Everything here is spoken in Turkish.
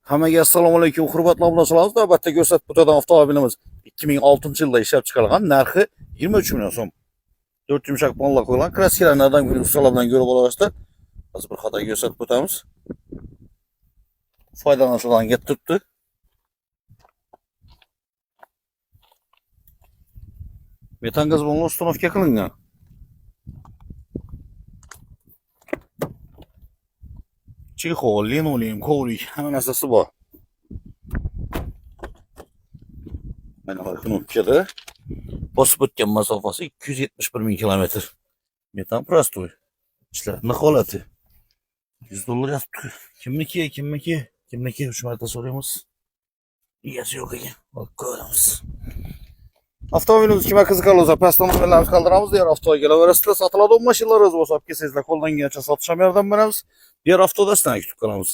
Hammaga assalomu alaykum, hurmatli obunachilarimiz. Navbatda ko'rsatib o'tadigan avtomobilimiz 2006-yilda ishlab chiqarilgan, narxi 23 million so'm. 4 yumshoq panlar qo'yilgan, kraskalardan bir ustalardan ko'rib olasizlar. Hozir bir xato ko'rsatib o'tamiz. Foydalanishdan ketib turibdi. Metan gaz baloni uстановka qilingan. Chexol, linoleum, kovrik, hamma narsasi bor. Mana bu knopkada bosib o'tgan masofasi 271 ming kilometr. Metan prostoy. Ishlarning holati. $100 yotibdi. Kimniki 3 marta so'raymiz. Egasi yo'q ekan. Olib ko'ramiz. Avtomobilimiz kima qiziqarli bo'lsa, pastdan nomerlarni qoldiramiz. Diğer haftaga kelaverasizlar. Sotiladigan mashinalar o'z bo'lsa olib kelsangizlar, qo'ldan kelgancha sotishga yordam beramiz. Diğer haftada sizlarni kutib qolamiz.